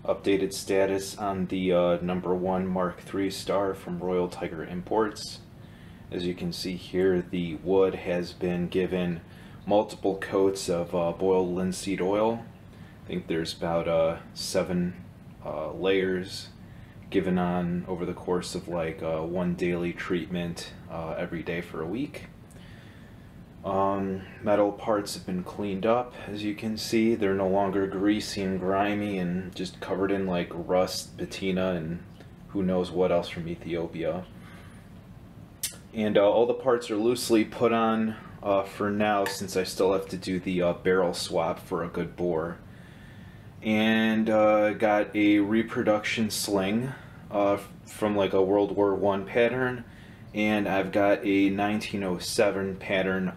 Updated status on the #1 Mark III Star from Royal Tiger Imports. As you can see here, the wood has been given multiple coats of boiled linseed oil. I think there's about 7 layers given on over the course of like one daily treatment every day for a week. Metal parts have been cleaned up. As you can see, they're no longer greasy and grimy and just covered in like rust, patina, and who knows what else from Ethiopia. And all the parts are loosely put on for now, since I still have to do the barrel swap for a good bore. And got a reproduction sling from like a World War I pattern, and I've got a 1907 pattern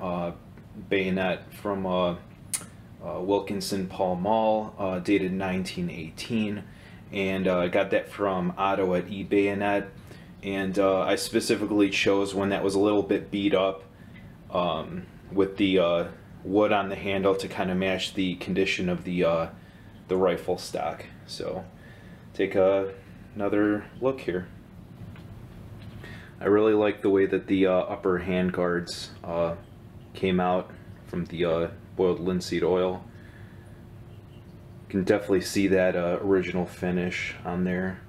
bayonet from Wilkinson Pall Mall, dated 1918, and I got that from Otto at eBayonet, and I specifically chose one that was a little bit beat up, with the wood on the handle to kind of match the condition of the rifle stock. So take another look here. I really like the way that the upper handguards came out from the boiled linseed oil. You can definitely see that original finish on there.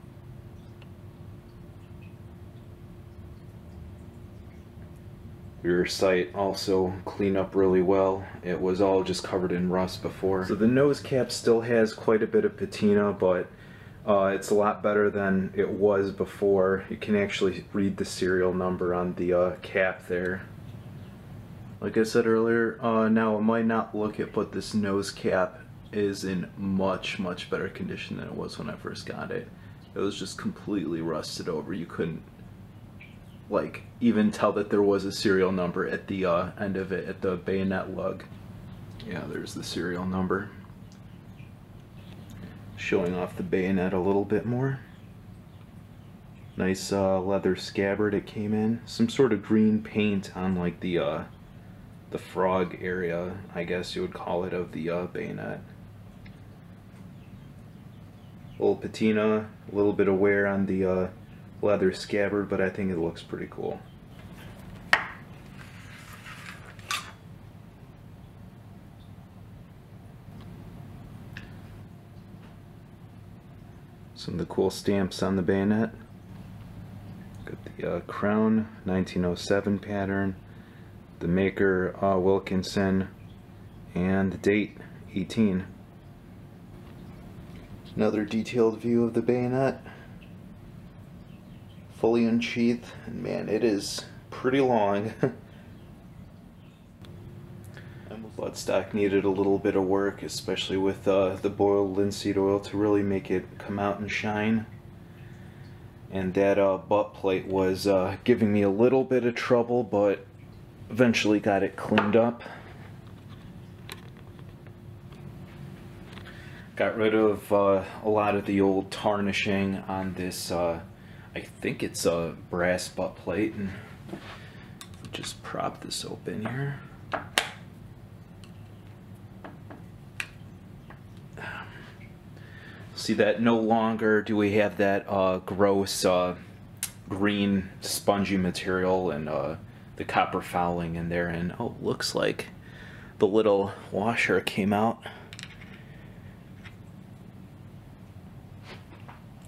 Rear sight also cleaned up really well. It was all just covered in rust before. So the nose cap still has quite a bit of patina, but it's a lot better than it was before. You can actually read the serial number on the cap there. Like I said earlier, now it might not look it, but this nose cap is in much better condition than it was when I first got it. It was just completely rusted over. You couldn't like even tell that there was a serial number at the end of it, at the bayonet lug. Yeah, there's the serial number. Showing off the bayonet a little bit more. Nice leather scabbard it came in. Some sort of green paint on like the frog area, I guess you would call it, of the bayonet. A little patina, a little bit of wear on the leather scabbard, but I think it looks pretty cool. Some of the cool stamps on the bayonet. Got the crown, 1907 pattern, the maker Wilkinson, and the date, 18. Another detailed view of the bayonet. Fully unsheathed, and man, it is pretty long. Buttstock needed a little bit of work, especially with the boiled linseed oil to really make it come out and shine. And that butt plate was giving me a little bit of trouble, but eventually got it cleaned up. Got rid of a lot of the old tarnishing on this, I think it's a brass butt plate, and just prop this open here. See that no longer do we have that gross green spongy material and the copper fouling in there, and oh, looks like the little washer came out.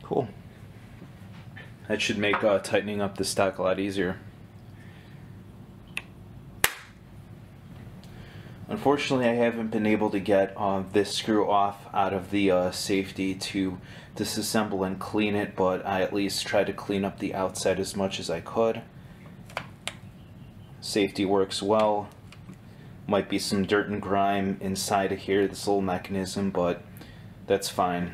Cool. That should make tightening up the stock a lot easier. Unfortunately, I haven't been able to get this screw off out of the safety to disassemble and clean it, but I at least tried to clean up the outside as much as I could. Safety works well. Might be some dirt and grime inside of here, this little mechanism, but that's fine.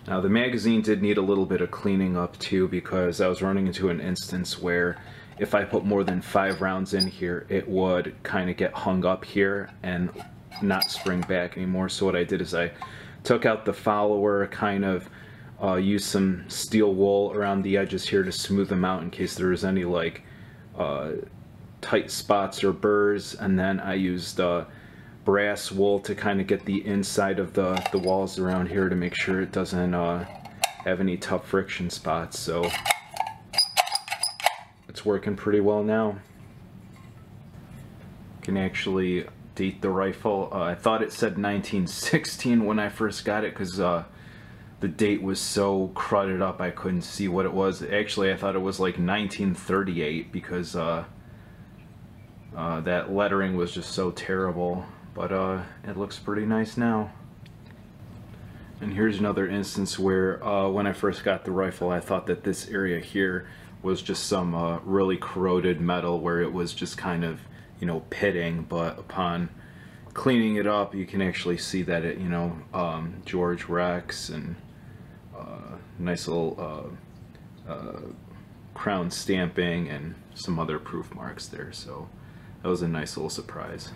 Now the magazine did need a little bit of cleaning up too, because I was running into an instance where if I put more than 5 rounds in here, it would kind of get hung up here and not spring back anymore. So what I did is I took out the follower, kind of used some steel wool around the edges here to smooth them out in case there was any like tight spots or burrs, and then I used brass wool to kind of get the inside of the walls around here to make sure it doesn't have any tough friction spots. So it's working pretty well now. Can actually date the rifle. I thought it said 1916 when I first got it, because the date was so crudted up I couldn't see what it was. Actually, I thought it was like 1938 because that lettering was just so terrible. But it looks pretty nice now. And here's another instance where when I first got the rifle, I thought that this area here was just some really corroded metal where it was just kind of, you know, pitting, but upon cleaning it up, you can actually see that it, you know, George Rex and nice little crown stamping and some other proof marks there. So that was a nice little surprise.